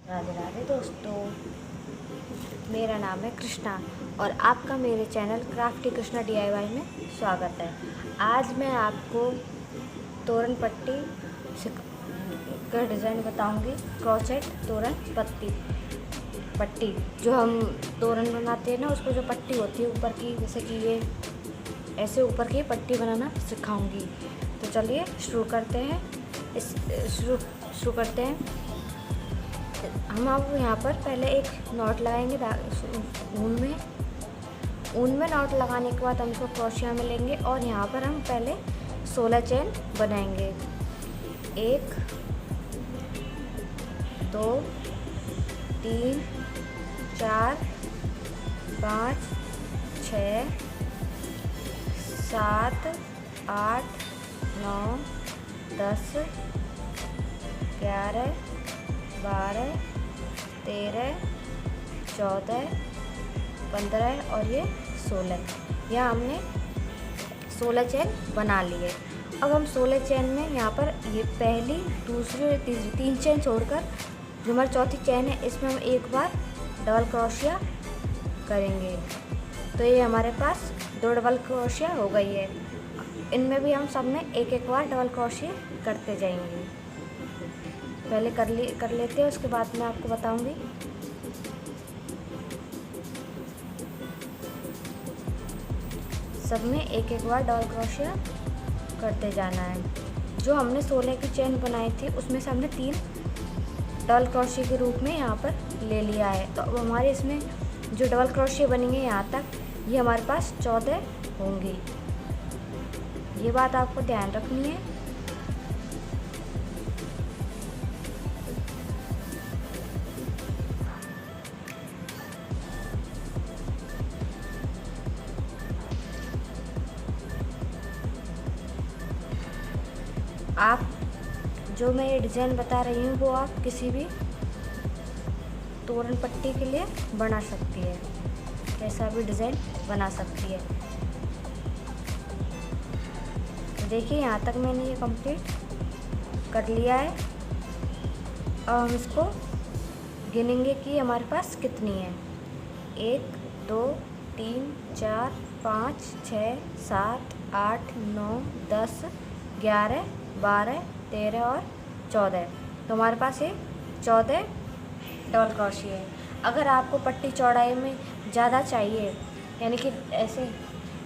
राधे राधे दोस्तों, मेरा नाम है कृष्णा और आपका मेरे चैनल क्राफ्टी कृष्णा DIY में स्वागत है। आज मैं आपको तोरण पट्टी का डिज़ाइन बताऊंगी। क्रोचेट तोरण पट्टी जो हम तोरण बनाते हैं ना, उसको जो पट्टी होती है ऊपर की, जैसे कि ये ऐसे ऊपर की पट्टी बनाना सिखाऊंगी। तो चलिए शुरू करते हैं। शुरू करते हैं। हम अब यहाँ पर पहले एक नॉट लगाएंगे ऊन में नॉट लगाने के बाद हमको क्रोशिया में लेंगे और यहाँ पर हम पहले 16 चेन बनाएंगे। 1 2 3 4 5 6 7 8 9 10 11 12 13 14 15 और ये 16। यहाँ हमने 16 चेन बना लिए। अब हम 16 चेन में यहाँ पर ये पहली, दूसरी और तीसरी 3 चेन छोड़कर जो हमारी चौथी चेन है, इसमें हम एक बार डबल क्रोशिया करेंगे। तो ये हमारे पास 2 डबल क्रोशिया हो गई है। इनमें भी हम सब में एक बार डबल क्रोशिया करते जाएंगे। पहले कर लेते हैं, उसके बाद मैं आपको बताऊंगी। सब में एक बार डबल क्रोशिया करते जाना है। जो हमने 16 की चेन बनाई थी उसमें से हमने 3 डबल क्रोशिया के रूप में यहाँ पर ले लिया है। तो अब हमारे इसमें जो डबल क्रोशिया बनेंगे यहाँ तक, ये हमारे पास 14 होंगी। ये बात आपको ध्यान रखनी है। आप जो मैं ये डिज़ाइन बता रही हूँ वो आप किसी भी तोरण पट्टी के लिए बना सकती है, कैसा भी डिज़ाइन बना सकती है। देखिए यहाँ तक मैंने ये कंप्लीट कर लिया है। अब हम इसको गिनेंगे कि हमारे पास कितनी है। 1 2 3 4 5 6 7 8 9 10 11 12 13 और 14। तो हमारे पास ये 14 डबल क्रोशिया है। अगर आपको पट्टी चौड़ाई में ज़्यादा चाहिए, यानी कि ऐसे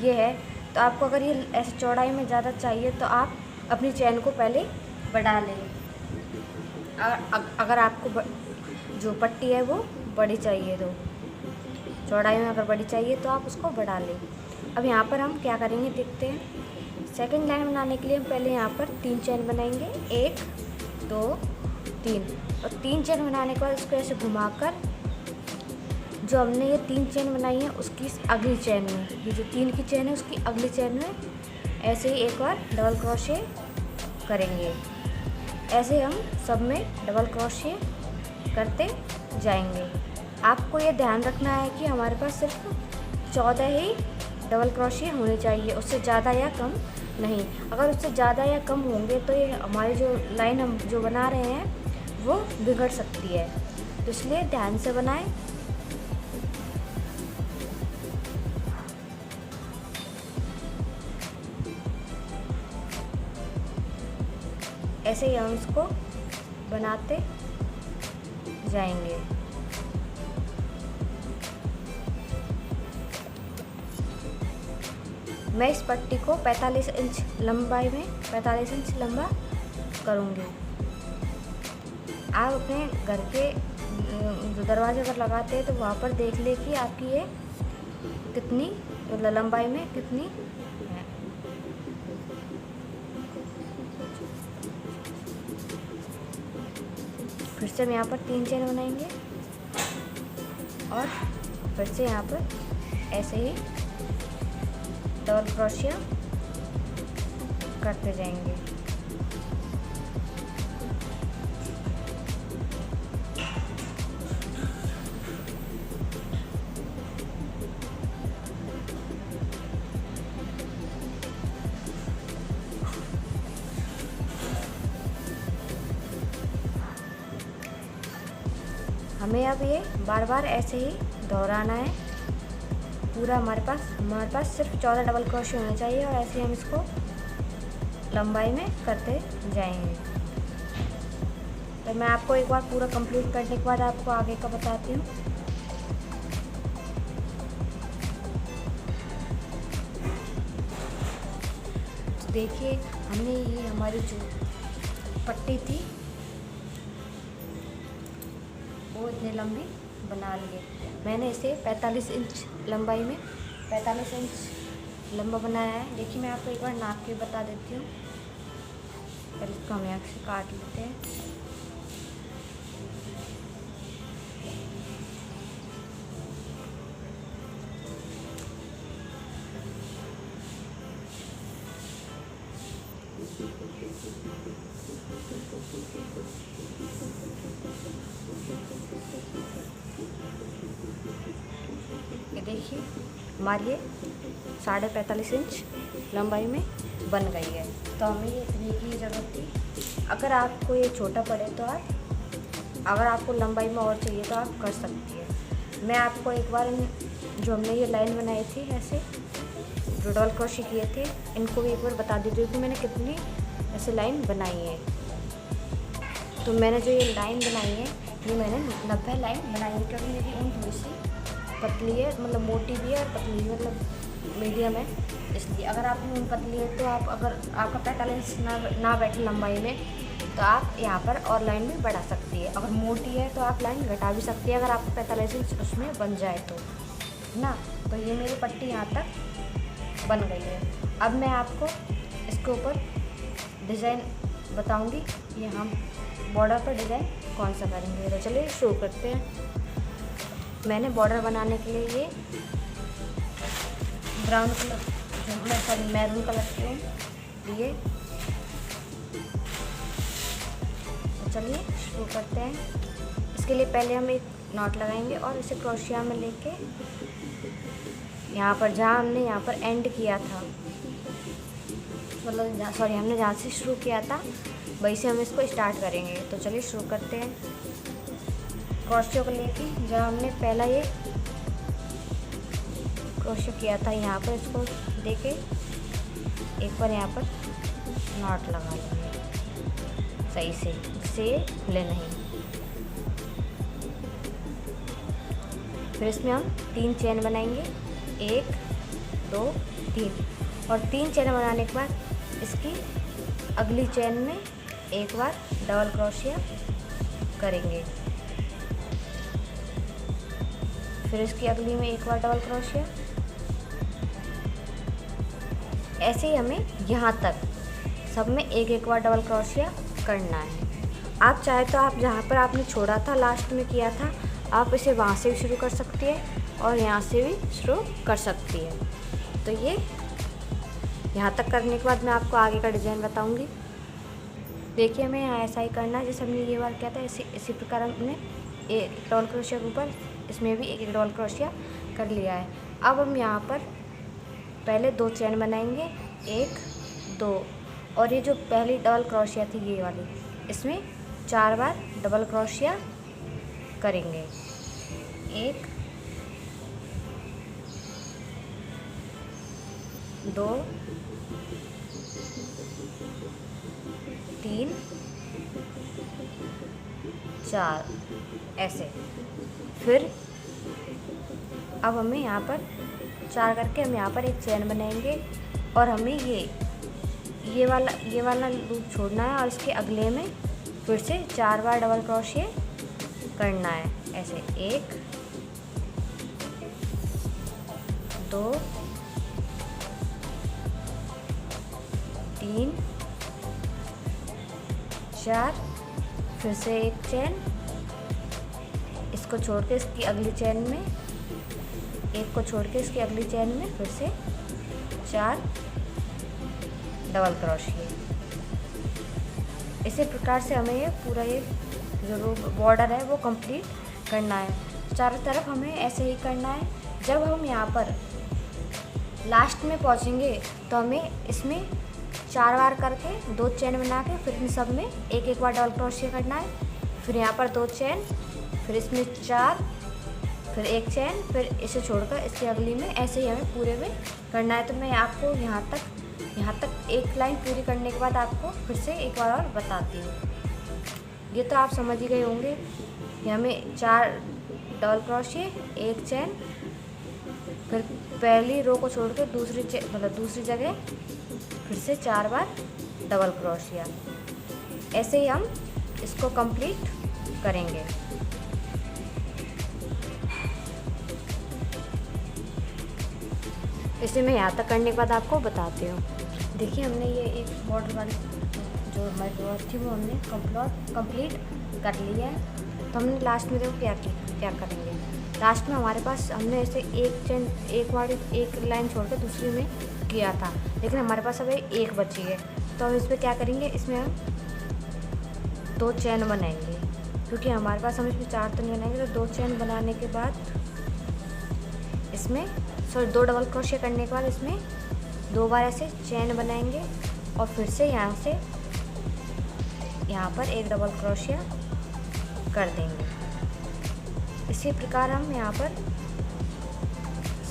ये है, तो आपको अगर ये ऐसे चौड़ाई में ज़्यादा चाहिए तो आप अपनी चेन को पहले बढ़ा लें। अगर आपको जो पट्टी है वो बड़ी चाहिए, तो चौड़ाई में अगर बड़ी चाहिए तो आप उसको बढ़ा लें। अब यहाँ पर हम क्या करेंगे देखते हैं। सेकंड लाइन बनाने के लिए हम पहले यहाँ पर 3 चेन बनाएंगे। 1 2 3 और 3 चेन बनाने के बाद उसको ऐसे घुमाकर जो हमने ये 3 चेन बनाई है उसकी अगली चेन में, ये जो 3 की चेन है उसकी अगली चेन में ऐसे ही एक बार डबल क्रोशिया करेंगे। ऐसे हम सब में डबल क्रोशिया करते जाएंगे। आपको ये ध्यान रखना है कि हमारे पास सिर्फ 14 ही डबल क्रोशिया होने चाहिए, उससे ज़्यादा या कम नहीं। अगर उससे ज़्यादा या कम होंगे तो ये हमारी जो लाइन हम जो बना रहे हैं वो बिगड़ सकती है। तो इसलिए ध्यान से बनाएं। ऐसे ही हम इसको बनाते जाएंगे। मैं इस पट्टी को 45 इंच लंबाई में 45 इंच लंबा करूँगी। आप अपने घर के जो दरवाजे पर लगाते हैं तो वहाँ पर देख ले कि आपकी ये कितनी मतलब लंबाई में कितनी है। फिर से हम यहाँ पर 3 चेन बनाएंगे और फिर से यहाँ पर ऐसे ही डबल क्रोशिया करते जाएंगे। हमें अब ये बार बार ऐसे ही दोहराना है पूरा। हमारे पास सिर्फ 14 डबल क्रोशे होने चाहिए और ऐसे ही हम इसको लंबाई में करते जाएंगे। तो मैं आपको एक बार पूरा कंप्लीट करने के बाद आपको आगे का बताती हूँ। तो देखिए हमने ये हमारी जो पट्टी थी वो इतनी लंबी बना ली है। मैंने इसे 45 इंच लंबाई में 45 इंच लंबा बनाया है। देखिए मैं आपको एक बार नाप के बता देती हूँ। पहले इसको हम यहाँ से काट लेते हैं। ये देखिए हमारी ये 45.5 इंच लंबाई में बन गई है। तो हमें ये इतनी की ज़रूरत थी। अगर आपको ये छोटा पड़े तो अगर आपको लंबाई में और चाहिए तो आप कर सकती है। मैं आपको एक बार जो हमने ये लाइन बनाई थी ऐसे जो डबल क्रोशे किए थे इनको भी एक बार बता देती हूँ कि मैंने कितनी ऐसे लाइन बनाई है। तो मैंने जो ये लाइन बनाई है ये मैंने 90 लाइन बनाई है, क्योंकि मेरी ऊन थोड़ी सी पतली है, मतलब मोटी भी है और पतली भी, मतलब मीडियम है। इसलिए अगर आपकी ऊन पतली है तो आप अगर आपका 45 ना बैठे लंबाई में तो आप यहाँ पर और लाइन भी बढ़ा सकती है। अगर मोटी है तो आप लाइन घटा भी सकती है अगर आपको 45 इंच उसमें बन जाए तो ना। तो ये मेरी पट्टी यहाँ तक बन गई है। अब मैं आपको इसके ऊपर डिज़ाइन बताऊंगी। ये हम बॉर्डर पर डिज़ाइन कौन सा करेंगे। तो चलिए शुरू करते हैं। मैंने बॉर्डर बनाने के लिए ये ब्राउन कलर मैरून कलर के लिए। तो चलिए शुरू करते हैं। इसके लिए पहले हम एक नॉट लगाएंगे और इसे क्रोशिया में लेके यहाँ पर हमने यहाँ पर एंड किया था, मतलब हमने जहाँ से शुरू किया था वहीं से हम इसको स्टार्ट करेंगे। तो चलिए शुरू करते हैं। क्रोशिया को लेके जहाँ हमने पहला ये क्रोशिया किया था यहाँ पर इसको देके एक बार यहाँ पर नॉट लगा लेंगे सही से, जिससे ये खुले नहीं। फिर इसमें हम 3 चेन बनाएंगे, 1 2 3, और 3 चेन बनाने के बाद इसकी अगली चेन में एक बार डबल क्रोशिया करेंगे। फिर इसकी अगली में एक बार डबल क्रोशिया। ऐसे ही हमें यहाँ तक सब में एक बार डबल क्रोशिया करना है। आप चाहे तो आप जहाँ पर आपने छोड़ा था लास्ट में किया था आप इसे वहाँ से भी शुरू कर सकती है और यहाँ से भी शुरू कर सकती है। तो ये यहाँ तक करने के बाद मैं आपको आगे का डिज़ाइन बताऊँगी। देखिए हमें यहाँ ऐसा ही करना है जैसे हमने ये बार किया था। इसी प्रकार हमने एक डबल क्रोशिया के ऊपर इसमें भी एक डबल क्रोशिया कर लिया है। अब हम यहाँ पर पहले 2 चेन बनाएंगे, 1 2, और ये जो पहली डबल क्रोशिया थी ये वाली, इसमें 4 बार डबल क्रोशिया करेंगे। 1 2 3 4 ऐसे। फिर अब हमें यहाँ पर 4 करके हम यहाँ पर एक चेन बनाएंगे और हमें ये वाला लूप छोड़ना है और इसके अगले में फिर से 4 बार डबल क्रोशिया करना है ऐसे। 1 2 3 4, फिर से एक चेन, इसको छोड़ के इसकी अगली चेन में, एक को छोड़ के इसकी अगली चेन में फिर से 4 डबल क्रोशिया। इसी प्रकार से हमें ये पूरा ये जो बॉर्डर है वो कंप्लीट करना है। चारों तरफ हमें ऐसे ही करना है। जब हम यहाँ पर लास्ट में पहुँचेंगे तो हमें इसमें 4 बार करके 2 चेन बना के फिर इन सब में एक बार डबल क्रोशिया करना है। फिर यहाँ पर 2 चेन फिर इसमें 4, फिर एक चेन, फिर इसे छोड़कर इससे अगली में, ऐसे ही हमें पूरे में करना है। तो मैं आपको यहाँ तक एक लाइन पूरी करने के बाद आपको फिर से एक बार और बताती हूँ। ये तो आप समझ ही गए होंगे। ये हमें 4 डबल क्रोशिया, एक चेन, फिर पहली रो को छोड़ के दूसरी जगह फिर से 4 बार डबल क्रोशिया। ऐसे ही हम इसको कंप्लीट करेंगे। इसे मैं यहाँ तक करने के बाद आपको बताती हूँ। देखिए, हमने ये एक बॉर्डर वाली जो हमारी क्लॉथ थी वो हमने कंप्लीट कर लिया है। तो हमने लास्ट में देखो क्या करेंगे। लास्ट में हमारे पास हमने ऐसे एक लाइन छोड़ के दूसरी में किया था, लेकिन हमारे पास अब एक बची है। तो हम इसमें क्या करेंगे, इसमें हम 2 चेन बनाएंगे, क्योंकि हमारे पास हम इसमें 4 तो नहीं बनाएंगे। तो 2 चेन बनाने के बाद इसमें 2 डबल क्रोशिया करने के बाद इसमें 2 बार ऐसे चेन बनाएंगे और फिर से यहाँ पर एक डबल क्रोशिया कर देंगे। इसी प्रकार हम यहाँ पर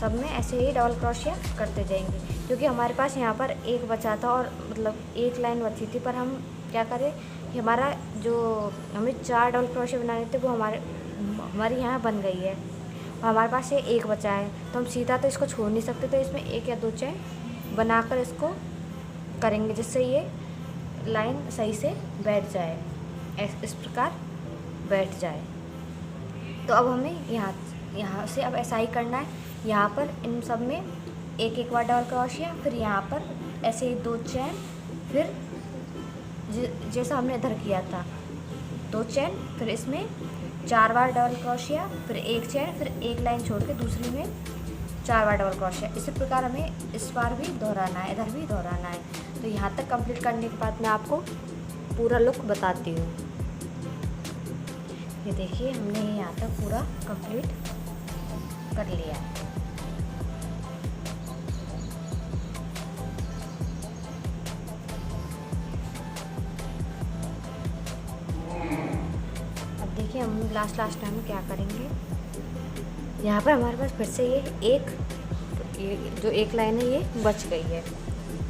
सब में ऐसे ही डबल क्रोशिया करते जाएंगे, क्योंकि हमारे पास यहाँ पर एक बचा था और मतलब एक लाइन बची थी। पर हम क्या करें, हमारा जो हमें 4 डबल क्रोशिया बनाने थे वो हमारी यहाँ बन गई है और हमारे पास ये एक बचा है। तो हम सीधा तो इसको छोड़ नहीं सकते, तो इसमें 1 या 2 चेन बनाकर इसको करेंगे, जिससे ये लाइन सही से बैठ जाए, इस प्रकार बैठ जाए। तो अब हमें यहाँ से अब ऐसा ही करना है। यहाँ पर इन सब में एक बार डबल क्रोशिया, फिर यहाँ पर ऐसे ही 2 चेन, फिर जैसा हमने इधर किया था 2 चेन, फिर इसमें 4 बार डबल क्रोशिया, फिर एक चेन, फिर एक लाइन छोड़ के दूसरी में 4 बार डबल क्रोशिया। इसी प्रकार हमें इस बार भी दोहराना है, इधर भी दोहराना है। तो यहाँ तक कंप्लीट करने के बाद मैं आपको पूरा लुक बताती हूँ। ये देखिए, हमने यहाँ तक पूरा कंप्लीट कर लिया है। अब देखिए, हम लास्ट टाइम क्या करेंगे। यहाँ पर हमारे पास फिर से ये जो एक लाइन है ये बच गई है।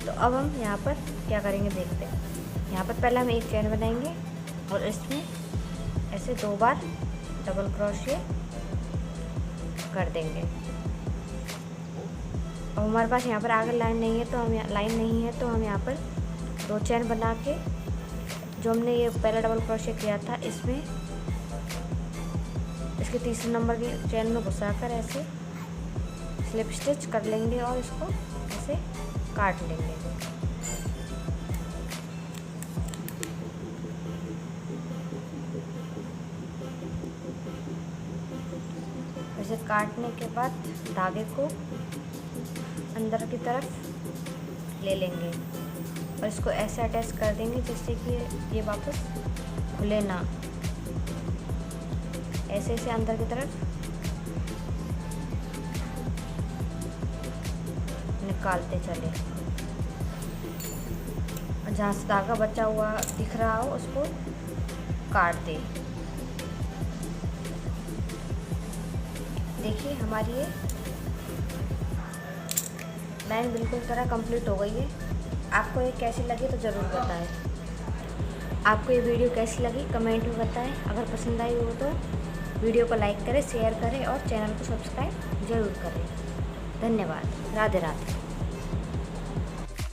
तो अब हम यहाँ पर क्या करेंगे देखते हैं। यहाँ पर पहले हम एक चेन बनाएंगे और इसमें ऐसे 2 बार डबल क्रोशिया कर देंगे। अब हमारे पास यहाँ पर आगे लाइन नहीं है, तो हम यहाँ पर 2 चेन बना के जो हमने ये पहला डबल क्रोशिया किया था इसमें इसके तीसरे नंबर के चेन में घुसाकर ऐसे स्लिप स्टिच कर लेंगे और इसको ऐसे काट लेंगे। ऐसे काटने के बाद धागे को अंदर की तरफ ले लेंगे और इसको ऐसे अटैच कर देंगे जिससे कि ये वापस खुले ना। ऐसे अंदर की तरफ निकालते चले और जहाँ से धागा बचा हुआ दिख रहा हो उसको काट दे। देखिए, हमारी ये लाइन बिल्कुल तरह कंप्लीट हो गई है। आपको ये कैसी लगी तो ज़रूर बताएं। आपको ये वीडियो कैसी लगी कमेंट में बताएं। अगर पसंद आई हो तो वीडियो को लाइक करें, शेयर करें और चैनल को सब्सक्राइब ज़रूर करें। धन्यवाद। राधे राधे।